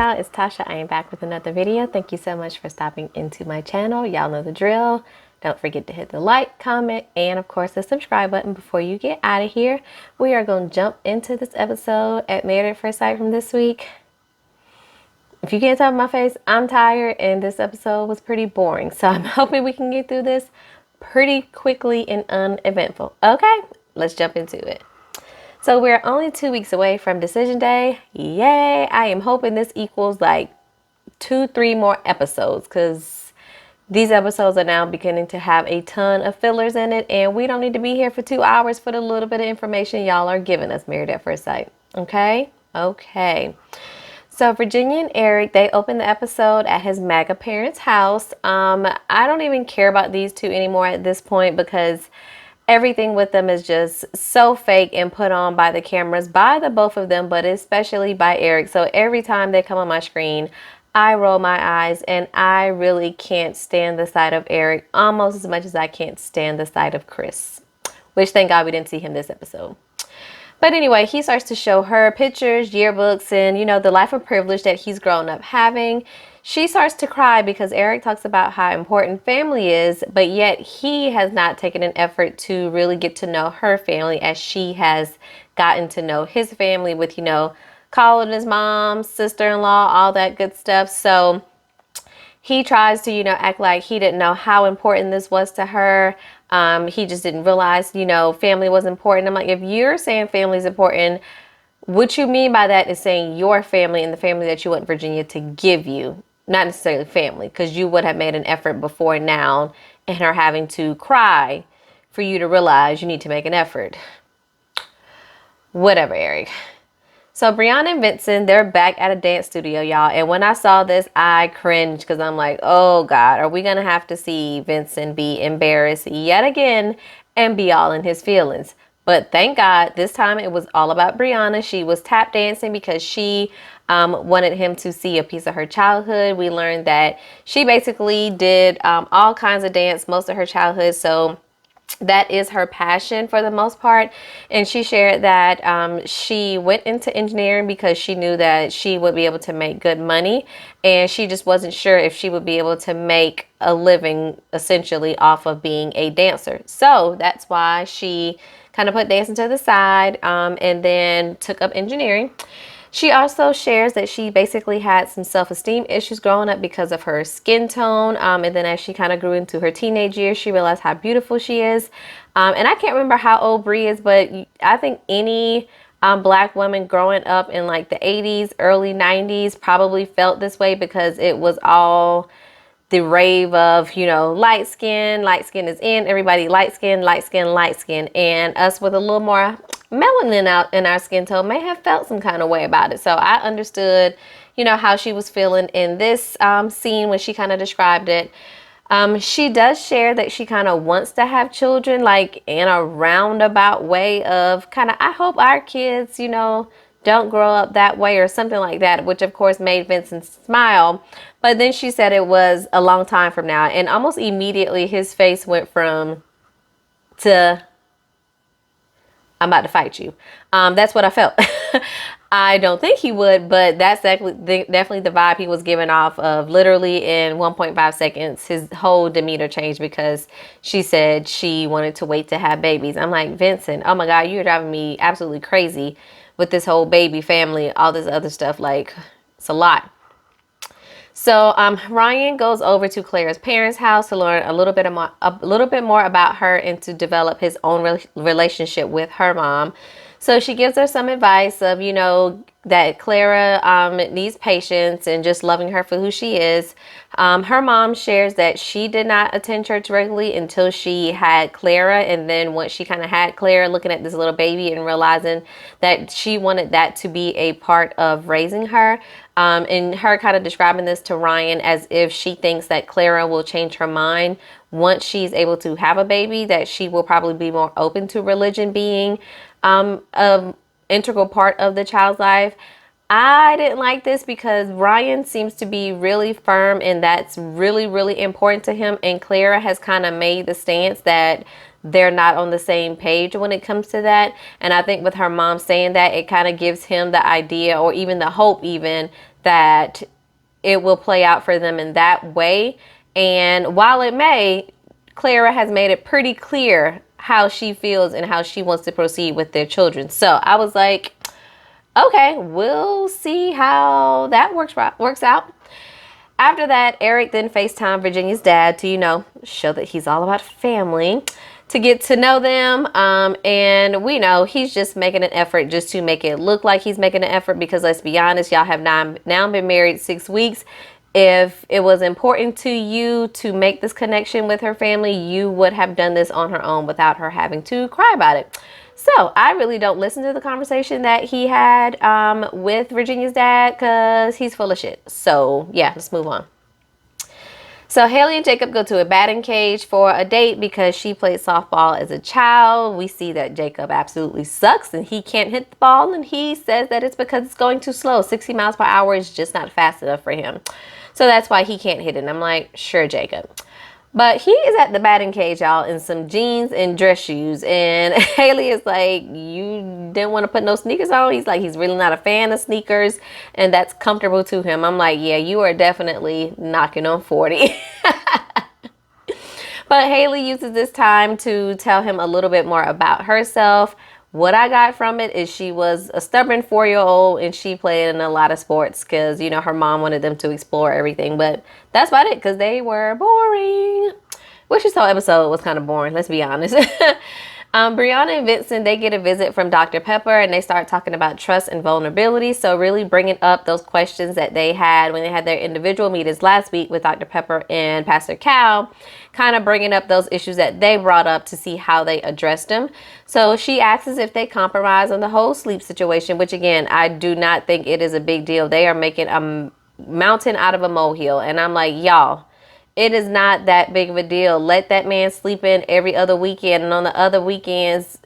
y'all, it's Tasha. I am back with another video. Thank you so much for stopping into my channel. Y'all know the drill. Don't forget to hit the like, comment, and of course the subscribe button before you get out of here. We are going to jump into this episode at Married at First Sight from this week. If you can't tell by my face, I'm tired and this episode was pretty boring. So I'm hoping we can get through this pretty quickly and uneventful. Okay, let's jump into it. So we're only 2 weeks away from decision day. Yay! I am hoping this equals like 2-3 more episodes because these episodes are now beginning to have a ton of fillers in it, and we don't need to be here for 2 hours for the little bit of information y'all are giving us. Married at First Sight. Okay? Okay. So Virginia and Eric, they opened the episode at his MAGA parents' house. I don't even care about these two anymore at this point because everything with them is just so fake and put on by the cameras, by the both of them, but especially by Eric. So every time they come on my screen, I roll my eyes, and I really can't stand the side of Eric almost as much as I can't stand the side of Chris, which thank God we didn't see him this episode. But anyway, he starts to show her pictures, yearbooks, and, you know, the life of privilege that he's grown up having. She starts to cry because Eric talks about how important family is, but yet he has not taken an effort to really get to know her family as she has gotten to know his family with, you know, calling his mom, sister-in-law, all that good stuff. So he tries to, you know, act like he didn't know how important this was to her. He just didn't realize, you know, family was important. I'm like, if you're saying family is important, what you mean by that is saying your family and the family that you want Virginia to give you, not necessarily family, because you would have made an effort before now and her having to cry for you to realize you need to make an effort. Whatever, Eric. So Brianna and Vincent, they're back at a dance studio, y'all. And when I saw this, I cringed because I'm like, oh God, are we going to have to see Vincent be embarrassed yet again and be all in his feelings? But thank God this time it was all about Brianna. She was tap dancing because she wanted him to see a piece of her childhood. We learned that she basically did all kinds of dance most of her childhood. So that is her passion for the most part. And she shared that she went into engineering because she knew that she would be able to make good money. And she just wasn't sure if she would be able to make a living essentially off of being a dancer. So that's why she kind of put dancing to the side and then took up engineering. She also shares that she basically had some self-esteem issues growing up because of her skin tone. And then as she kind of grew into her teenage years, she realized how beautiful she is. And I can't remember how old Brie is, but I think any Black woman growing up in like the 80s, early 90s probably felt this way because it was all the rave of, you know, light skin is in, everybody light skin. And us with a little more melanin out in our skin tone may have felt some kind of way about it. So I understood, you know, how she was feeling in this scene when she kind of described it. She does share that she kind of wants to have children, like in a roundabout way of kind of, I hope our kids, you know, don't grow up that way or something like that, which of course made Vincent smile. But then she said it was a long time from now, and almost immediately his face went from to I'm about to fight you. That's what I felt. I don't think he would, but that's definitely the vibe he was giving off of. Literally in 1.5 seconds, his whole demeanor changed because she said she wanted to wait to have babies. I'm like, Vincent, oh my God, you're driving me absolutely crazy with this whole baby family, all this other stuff. Like, it's a lot. So Ryan goes over to Clara's parents' house to learn a little bit more about her and to develop his own relationship with her mom. So she gives her some advice of, you know, that Clara needs patience and just loving her for who she is. Her mom shares that she did not attend church regularly until she had Clara. And then once she kind of had Clara, looking at this little baby and realizing that she wanted that to be a part of raising her. And her kind of describing this to Ryan as if she thinks that Clara will change her mind once she's able to have a baby, that she will probably be more open to religion being an integral part of the child's life. I didn't like this because Ryan seems to be really firm and that's really, really important to him. And Clara has kind of made the stance that they're not on the same page when it comes to that. And I think with her mom saying that, it kind of gives him the idea, or even the hope even, that it will play out for them in that way. And while it may, Clara has made it pretty clear how she feels and how she wants to proceed with their children. So I was like, okay, we'll see how that works out. After that, Eric then FaceTimed Virginia's dad to, show that he's all about family, to get to know them. And we know he's just making an effort just to make it look like he's making an effort, because let's be honest, y'all have now been married 6 weeks. If it was important to you to make this connection with her family, you would have done this on her own without her having to cry about it. So I really don't listen to the conversation that he had with Virginia's dad, because he's full of shit. So yeah, let's move on. So Haley and Jacob go to a batting cage for a date because she played softball as a child. We see that Jacob absolutely sucks and he can't hit the ball, and he says that it's because it's going too slow. 60 miles per hour is just not fast enough for him. So that's why he can't hit it. And I'm like, sure, Jacob. But he is at the batting cage, y'all, in some jeans and dress shoes. And Haley is like, you didn't want to put no sneakers on? He's like, he's really not a fan of sneakers, and that's comfortable to him. I'm like, yeah, you are definitely knocking on 40. But Haley uses this time to tell him a little bit more about herself. What I got from it is she was a stubborn 4-year-old, and she played in a lot of sports because, her mom wanted them to explore everything. But that's about it, because they were boring. Which this whole episode was kind of boring, let's be honest. Brianna and Vincent, they get a visit from Dr. Pepper, and they start talking about trust and vulnerability. So really bringing up those questions that they had when they had their individual meetings last week with Dr. Pepper and Pastor Cal, kind of bringing up those issues that they brought up to see how they addressed them. So she asks if they compromise on the whole sleep situation, which again, I do not think it is a big deal. They are making a mountain out of a molehill. And I'm like, y'all, it is not that big of a deal. Let that man sleep in every other weekend, and on the other weekends,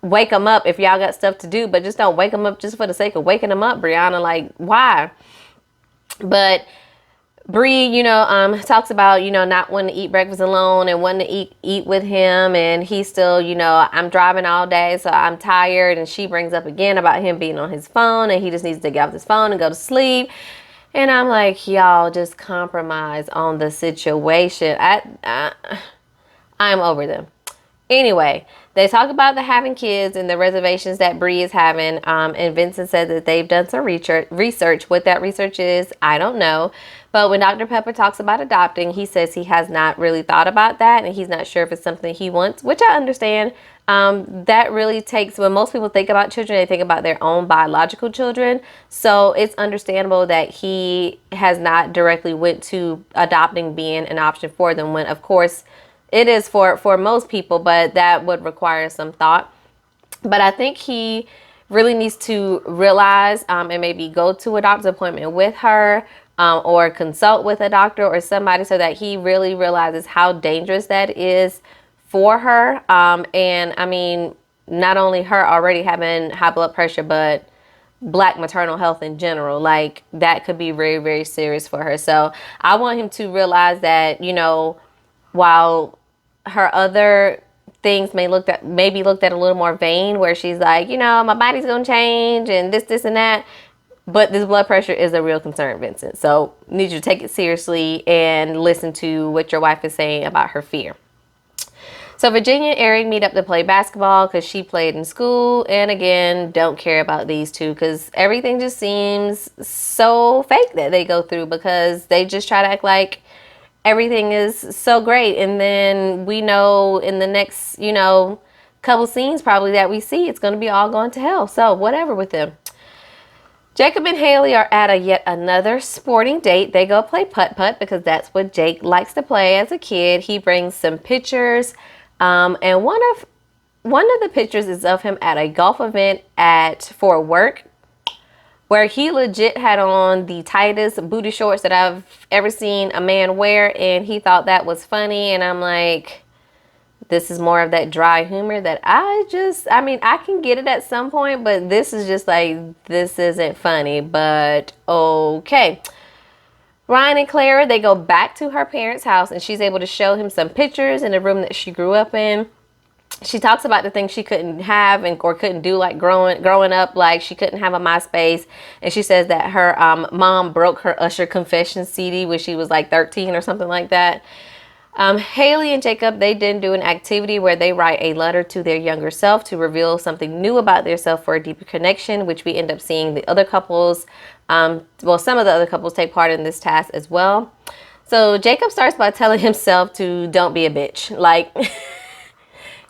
wake him up if y'all got stuff to do, but just don't wake him up just for the sake of waking him up, Brianna. Like, why? But Bree, talks about, not wanting to eat breakfast alone and wanting to eat with him. And he's still, I'm driving all day, so I'm tired. And she brings up again about him being on his phone, and he just needs to get off his phone and go to sleep. And I'm like, y'all, just compromise on the situation. I'm over them. Anyway, they talk about the having kids and the reservations that Bree is having. And Vincent said that they've done some research. What that research is, I don't know. But when Dr. Pepper talks about adopting, he says he has not really thought about that, and he's not sure if it's something he wants, which I understand. That really takes, when most people think about children, they think about their own biological children. So it's understandable that he has not directly went to adopting being an option for them, when of course it is for most people, but that would require some thought. But I think he really needs to realize and maybe go to a doctor's appointment with her, or consult with a doctor or somebody, so that he really realizes how dangerous that is for her. And I mean, not only her already having high blood pressure, but Black maternal health in general, like that could be very, very serious for her. So I want him to realize that, while her other things may be looked at a little more vain, where she's like, my body's gonna change and this and that, but this blood pressure is a real concern, Vincent. So need you to take it seriously and listen to what your wife is saying about her fear. So Virginia and Eric meet up to play basketball because she played in school. And again, don't care about these two, because everything just seems so fake that they go through, because they just try to act like everything is so great. And then we know in the next, couple scenes probably that we see, it's going to be all going to hell. So whatever with them. Jacob and Haley are at yet another sporting date. They go play putt-putt because that's what Jake likes to play as a kid. He brings some pictures. And one of the pictures is of him at a golf event for work, where he legit had on the tightest booty shorts that I've ever seen a man wear, and he thought that was funny. And I'm like, this is more of that dry humor that I can get it at some point, but this is just like, this isn't funny, but okay. Ryan and Clara, they go back to her parents' house, and she's able to show him some pictures in the room that she grew up in. She talks about the things she couldn't have and or couldn't do, like growing up. Like she couldn't have a MySpace, and she says that her mom broke her Usher confession CD when she was like 13 or something like that. Haley and Jacob, they didn't do an activity where they write a letter to their younger self to reveal something new about their self for a deeper connection, which we end up seeing the other couples, some of the other couples take part in this task as well. So Jacob starts by telling himself to don't be a bitch. Like,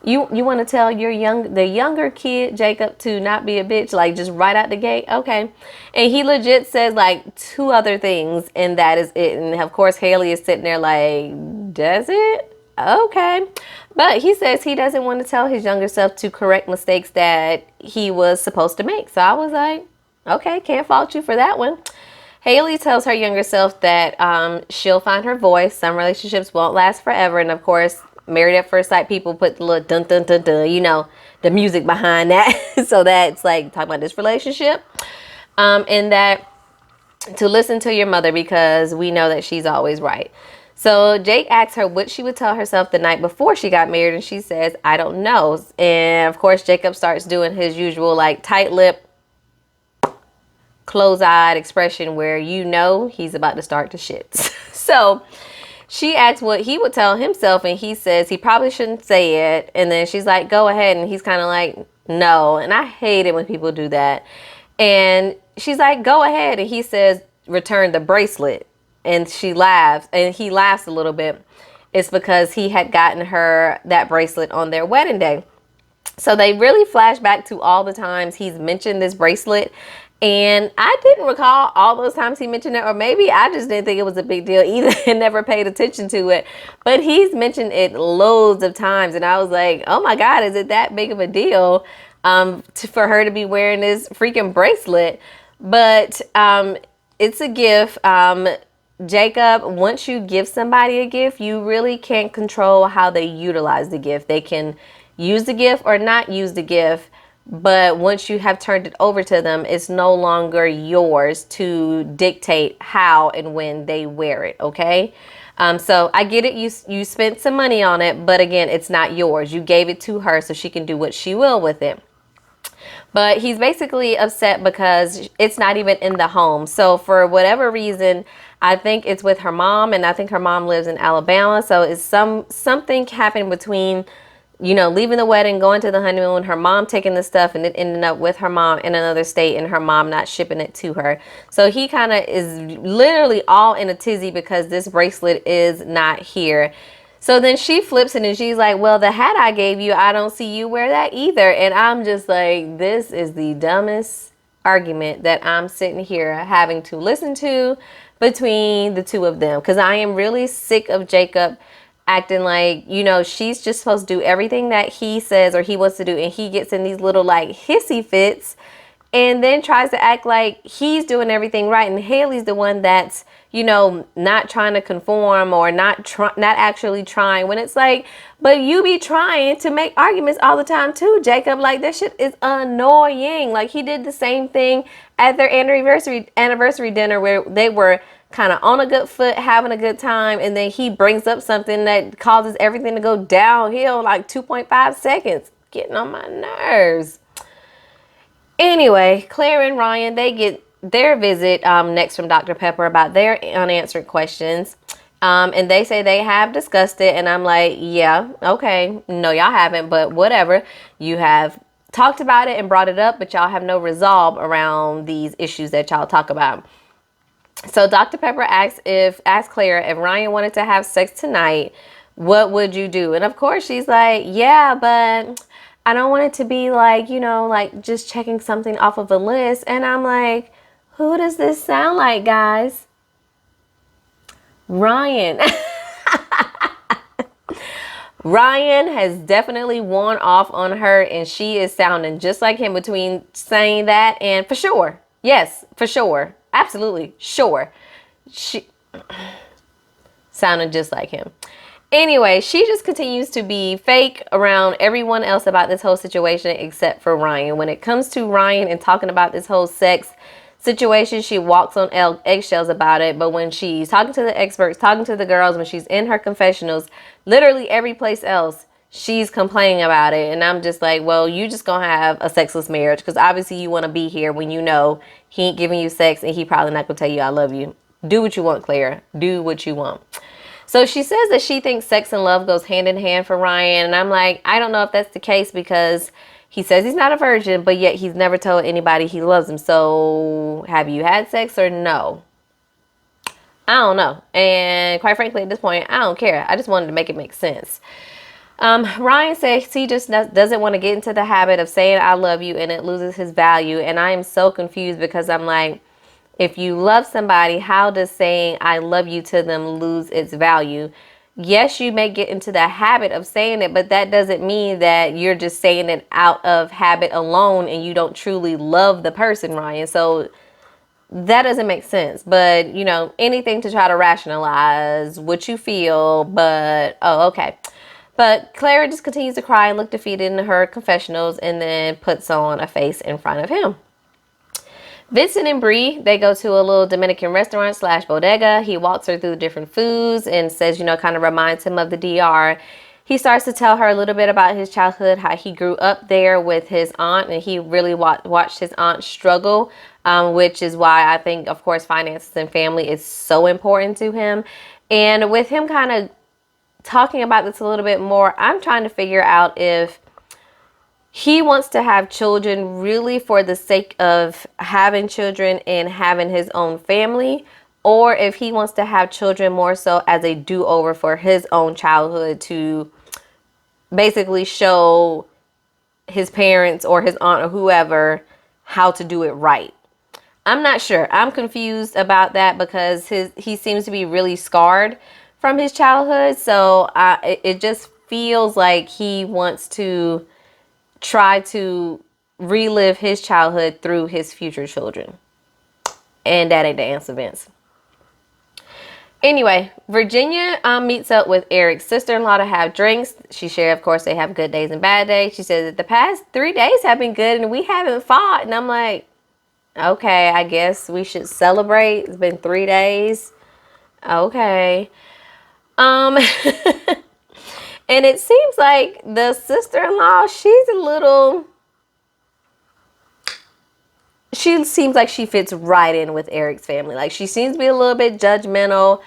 you want to tell the younger kid, Jacob, to not be a bitch, like just right out the gate? Okay. And he legit says like 2 other things, and that is it. And of course, Haley is sitting there like, does it? Okay. But he says he doesn't want to tell his younger self to correct mistakes that he was supposed to make. So I was like, okay, can't fault you for that one. Haley tells her younger self that she'll find her voice. Some relationships won't last forever. And of course, Married at First Sight people put the little dun dun dun dun, you know, the music behind that. So that's like talking about this relationship. And that to listen to your mother because we know that she's always right. So Jake asks her what she would tell herself the night before she got married, and she says, I don't know. And of course, Jacob starts doing his usual like tight lip, close-eyed expression where you know he's about to start the shits. So she asks what he would tell himself, and he says he probably shouldn't say it. And then she's like, go ahead. And he's kind of like, no. And I hate it when people do that. And she's like, go ahead. And he says, return the bracelet. And she laughs, and he laughs a little bit. It's because he had gotten her that bracelet on their wedding day. So they really flash back to all the times he's mentioned this bracelet. And I didn't recall all those times he mentioned it, or maybe I just didn't think it was a big deal either and never paid attention to it. But he's mentioned it loads of times, and I was like, oh my God, is it that big of a deal for her to be wearing this freaking bracelet? But it's a gift. Jacob, once you give somebody a gift, you really can't control how they utilize the gift. They can use the gift or not use the gift. But once you have turned it over to them, it's no longer yours to dictate how and when they wear it, okay? So I get it. You spent some money on it, but again, it's not yours. You gave it to her so she can do what she will with it. But he's basically upset because it's not even in the home. So for whatever reason, I think it's with her mom, and I think her mom lives in Alabama. So it's something happened between, you know, leaving the wedding, going to the honeymoon, her mom taking the stuff, and it ended up with her mom in another state and her mom not shipping it to her. So he kind of is literally all in a tizzy because this bracelet is not here. So then she flips it and she's like, well, the hat I gave you, I don't see you wear that either. And I'm just like, this is the dumbest argument that I'm sitting here having to listen to between the two of them. Because I am really sick of Jacob acting like, you know, she's just supposed to do everything that he says or he wants to do. And he gets in these little like hissy fits and then tries to act like he's doing everything right. And Haley's the one that's, you know, not trying to conform or not actually trying, when it's like, but you be trying to make arguments all the time too, Jacob. Like, that shit is annoying. Like, he did the same thing at their anniversary dinner where they were kind of on a good foot, having a good time, and then he brings up something that causes everything to go downhill like 2.5 seconds. Getting on my nerves. Anyway, Claire and Ryan, they get their visit next from Dr. Pepper about their unanswered questions. And they say they have discussed it. And I'm like, yeah, okay. No, y'all haven't, but whatever. You have talked about it and brought it up, but y'all have no resolve around these issues that y'all talk about. So Dr. Pepper asks Claire, if Ryan wanted to have sex tonight, what would you do? And of course she's like, yeah, but I don't want it to be like, you know, like just checking something off of a list. And I'm like, who does this sound like, guys? Ryan. Ryan has definitely worn off on her, and she is sounding just like him between saying that and for sure. Yes, for sure. Absolutely. Sure. She sounded just like him. Anyway, she just continues to be fake around everyone else about this whole situation except for Ryan. When it comes to Ryan and talking about this whole sex situation, she walks on eggshells about it. But when she's talking to the experts, talking to the girls, when she's in her confessionals, literally every place else, she's complaining about it. And I'm just like, well, you just gonna have a sexless marriage, because obviously you want to be here when you know he ain't giving you sex, and he probably not gonna tell you I love you. Do what you want, Claire. Do what you want. So she says that she thinks sex and love goes hand in hand for Ryan. And I'm like, I don't know if that's the case, because he says he's not a virgin, but yet he's never told anybody he loves them. So have you had sex or no? I don't know. And quite frankly, at this point, I don't care. I just wanted to make it make sense. Ryan says he just doesn't want to get into the habit of saying I love you, and it loses his value. And I am so confused, because I'm like, if you love somebody, how does saying I love you to them lose its value? Yes, you may get into the habit of saying it, but that doesn't mean that you're just saying it out of habit alone and you don't truly love the person, Ryan. So that doesn't make sense. But, you know, anything to try to rationalize what you feel. But, oh, okay. But Clara just continues to cry and look defeated in her confessionals, and then puts on a face in front of him. Vincent and Bree, they go to a little Dominican restaurant / bodega. He walks her through different foods and says, you know, kind of reminds him of the DR. He starts to tell her a little bit about his childhood, how he grew up there with his aunt, and he really watched his aunt struggle, which is why I think, of course, finances and family is so important to him. And with him kind of talking about this a little bit more, I'm trying to figure out if he wants to have children really for the sake of having children and having his own family, or if he wants to have children more so as a do-over for his own childhood, to basically show his parents or his aunt or whoever how to do it right. I'm not sure. I'm confused about that, because he seems to be really scarred from his childhood. So it just feels like he wants to try to relive his childhood through his future children. And that ain't the answer, Vince. Anyway, Virginia meets up with Eric's sister-in-law to have drinks. She shared, of course, they have good days and bad days. She says that the past 3 days have been good and we haven't fought. And I'm like, okay, I guess we should celebrate. It's been 3 days. Okay. And it seems like the sister-in-law, she seems like she fits right in with Eric's family. Like, she seems to be a little bit judgmental.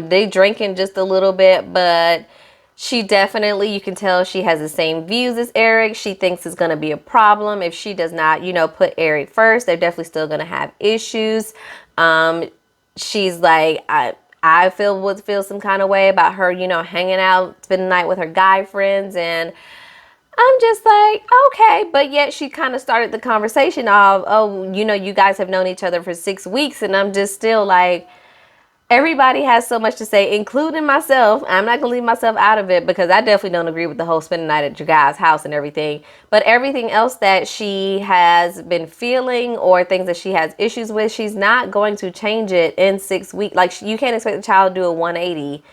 They drinking just a little bit, but she definitely, you can tell she has the same views as Eric. She thinks it's going to be a problem if she does not, you know, put Eric first. They're definitely still going to have issues. She's like, I would feel some kind of way about her, you know, hanging out, spending the night with her guy friends. And I'm just like, okay. But yet she kind of started the conversation of, oh, you know, you guys have known each other for 6 weeks. And I'm just still like, everybody has so much to say, including myself. I'm not going to leave myself out of it, because I definitely don't agree with the whole spending the night at your guy's house and everything. But everything else that she has been feeling or things that she has issues with, she's not going to change it in 6 weeks. Like, you can't expect the child to do a 180,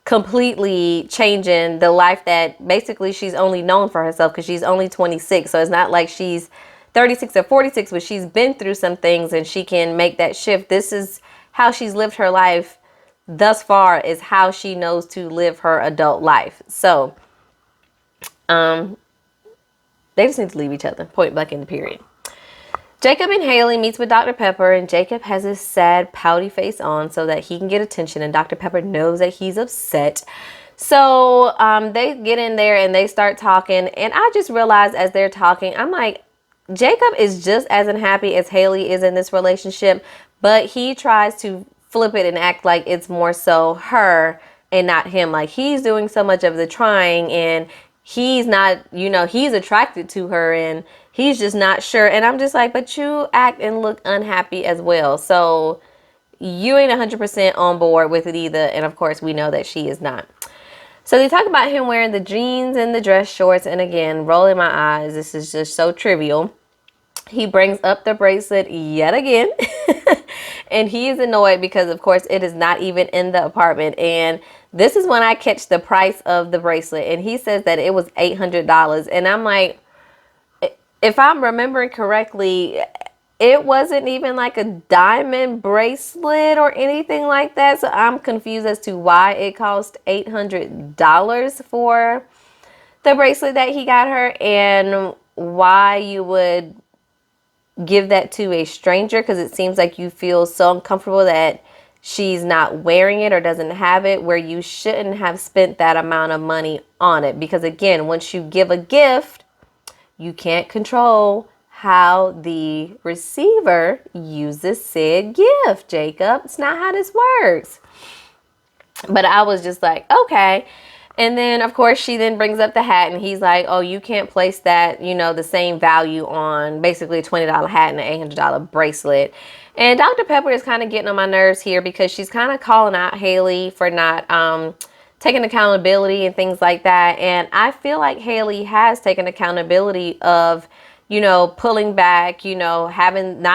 completely changing the life that basically she's only known for herself, because she's only 26. So it's not like she's 36 or 46, but she's been through some things and she can make that shift. This is how she's lived her life thus far, is how she knows to live her adult life. So, they just need to leave each other, point blank in the period. Jacob and Haley meets with Dr. Pepper, and Jacob has his sad, pouty face on so that he can get attention, and Dr. Pepper knows that he's upset. So, they get in there and they start talking, and I just realized as they're talking, I'm like, Jacob is just as unhappy as Haley is in this relationship, but he tries to flip it and act like it's more so her and not him. Like, he's doing so much of the trying, and he's not, you know, he's attracted to her and he's just not sure. And I'm just like, but you act and look unhappy as well. So you ain't 100% on board with it either. And of course, we know that she is not. So they talk about him wearing the jeans and the dress shorts. And again, rolling my eyes. This is just so trivial. He brings up the bracelet yet again. And he is annoyed because, of course, it is not even in the apartment. And this is when I catch the price of the bracelet. And he says that it was $800. And I'm like, if I'm remembering correctly, it wasn't even like a diamond bracelet or anything like that. So I'm confused as to why it cost $800 for the bracelet that he got her, and why you would give that to a stranger, because it seems like you feel so uncomfortable that she's not wearing it or doesn't have it, where you shouldn't have spent that amount of money on it. Because again, once you give a gift, you can't control how the receiver uses said gift, Jacob. It's not how this works. But I was just like, okay. And then, of course, she then brings up the hat, and he's like, oh, you can't place that, the same value on basically a $20 hat and an $800 bracelet. And Dr. Pepper is kind of getting on my nerves here, because she's kind of calling out Haley for not taking accountability and things like that. And I feel like Haley has taken accountability of, pulling back, not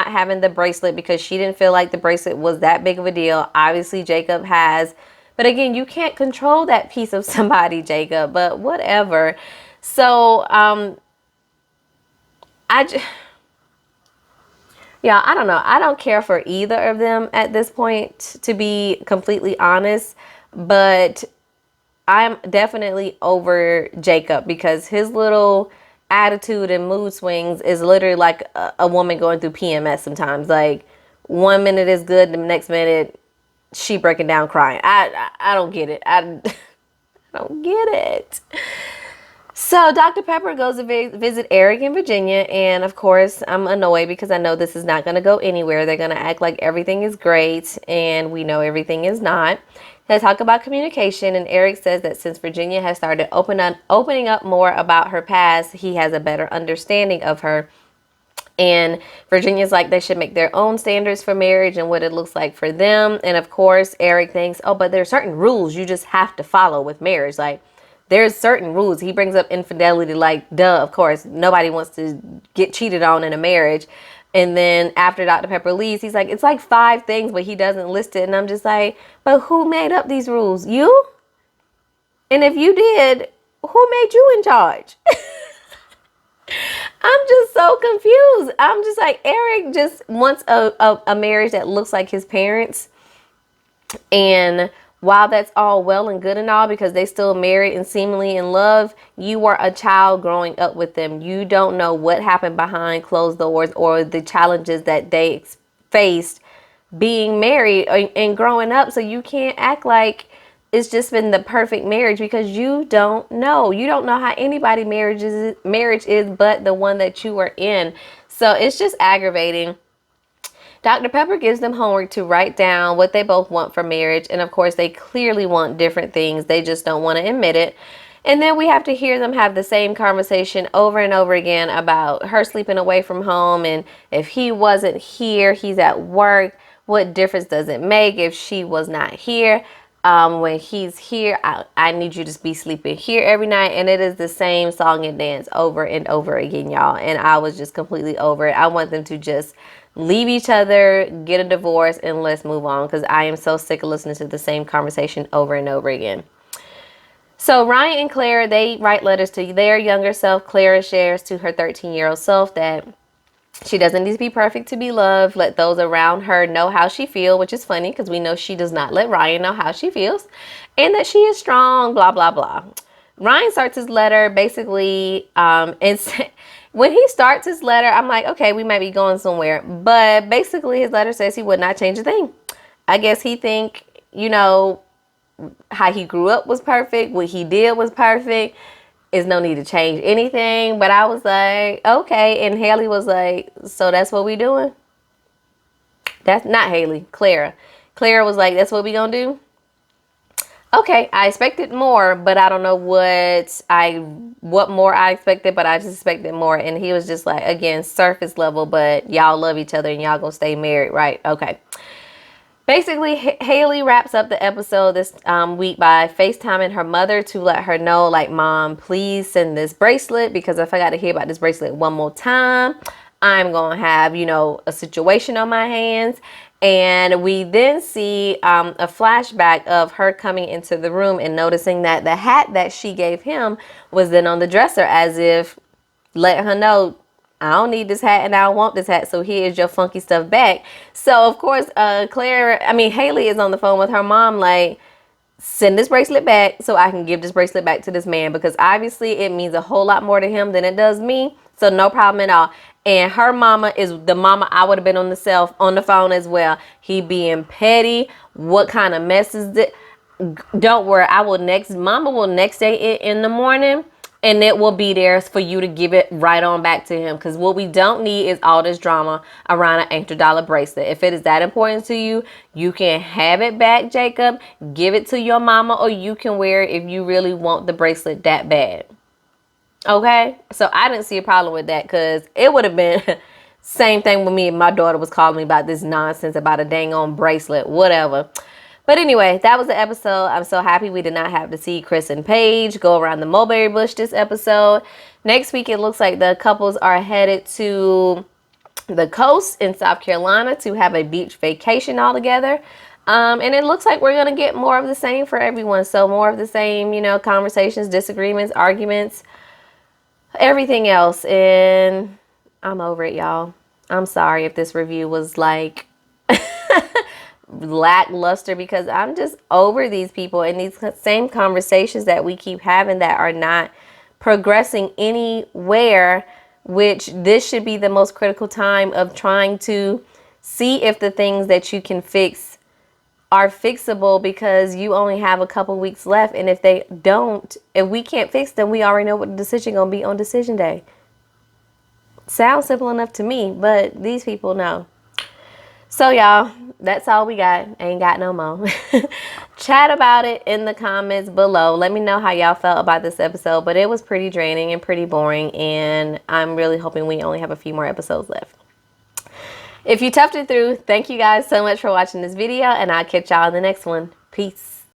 having the bracelet, because she didn't feel like the bracelet was that big of a deal. Obviously, Jacob has. But again, you can't control that piece of somebody, Jacob, but whatever. So, I don't know. I don't care for either of them at this point, to be completely honest. But I'm definitely over Jacob, because his little attitude and mood swings is literally like a woman going through PMS sometimes. Like, 1 minute is good, the next minute she breaking down crying. I don't get it. I don't get it. So Dr. Pepper goes to visit Eric in Virginia, and of course I'm annoyed, because I know this is not going to go anywhere. They're going to act like everything is great, and we know everything is not. They talk about communication, and Eric says that since Virginia has started opening up more about her past, he has a better understanding of her. And Virginia's like, they should make their own standards for marriage and what it looks like for them. And of course, Eric thinks, oh, but there's certain rules you just have to follow with marriage. Like, there's certain rules. He brings up infidelity, like, duh, of course, nobody wants to get cheated on in a marriage. And then after Dr. Pepper leaves, he's like, it's like 5 things, but he doesn't list it. And I'm just like, but who made up these rules? You? And if you did, who made you in charge? I'm just so confused. I'm just like, Eric just wants a marriage that looks like his parents. And while that's all well and good and all, because they still married and seemingly in love, you were a child growing up with them. You don't know what happened behind closed doors, or the challenges that they faced being married and growing up. So you can't act like it's just been the perfect marriage, because you don't know. You don't know how anybody marriage is but the one that you are in. So it's just aggravating. Dr. Pepper gives them homework to write down what they both want for marriage. And of course, they clearly want different things. They just don't want to admit it. And then we have to hear them have the same conversation over and over again about her sleeping away from home. And if he wasn't here, he's at work. What difference does it make if she was not here? When he's here, I need you to be sleeping here every night. And it is the same song and dance over and over again, y'all. And I was just completely over it. I want them to just leave each other, get a divorce, and let's move on, because I am so sick of listening to the same conversation over and over again. So Ryan and Clara, they write letters to their younger self. Clara shares to her 13-year-old self that she doesn't need to be perfect to be loved. Let those around her know how she feels, which is funny because we know she does not let Ryan know how she feels, and that she is strong, blah, blah, blah. Ryan starts his letter basically, and when he starts his letter, I'm like, okay, we might be going somewhere. But basically his letter says he would not change a thing. I guess he think, how he grew up was perfect. What he did was perfect. Is no need to change anything. But I was like, okay. And Haley was like, so that's what we doing? That's not Haley, Clara. Clara was like, that's what we gonna do? Okay, I expected more, but I don't know what more I expected, but I just expected more. And he was just like, again, surface level, but y'all love each other and y'all gonna stay married, right? Okay. Basically, Haley wraps up the episode this week by FaceTiming her mother to let her know, like, Mom, please send this bracelet, because if I got to hear about this bracelet one more time, I'm going to have, a situation on my hands. And we then see a flashback of her coming into the room and noticing that the hat that she gave him was then on the dresser, as if letting her know, I don't need this hat and I don't want this hat, so here's your funky stuff back. So, of course, Haley is on the phone with her mom like, send this bracelet back so I can give this bracelet back to this man, because obviously it means a whole lot more to him than it does me. So no problem at all. And her mama is the mama I would have been on the phone as well. He being petty. What kind of mess is it? Don't worry, mama will next day it in the morning, and it will be there for you to give it right on back to him. Because what we don't need is all this drama around an $800 bracelet. If it is that important to you, you can have it back, Jacob. Give it to your mama, or you can wear it if you really want the bracelet that bad. Okay? So I didn't see a problem with that, because it would have been same thing with me if my daughter was calling me about this nonsense about a dang on bracelet, whatever. But anyway, that was the episode. I'm so happy we did not have to see Chris and Paige go around the mulberry bush this episode. Next week, it looks like the couples are headed to the coast in South Carolina to have a beach vacation all together. And it looks like we're going to get more of the same for everyone. So more of the same, conversations, disagreements, arguments, everything else. And I'm over it, y'all. I'm sorry if this review was like lackluster, because I'm just over these people and these same conversations that we keep having that are not progressing anywhere, which this should be the most critical time of trying to see if the things that you can fix are fixable, because you only have a couple weeks left. And if we can't fix them, we already know what the decision gonna be on decision day. Sounds simple enough to me, but these people know. So y'all, that's all we got. Ain't got no more. Chat about it in the comments below. Let me know how y'all felt about this episode. But it was pretty draining and pretty boring. And I'm really hoping we only have a few more episodes left. If you toughed it through, thank you guys so much for watching this video. And I'll catch y'all in the next one. Peace.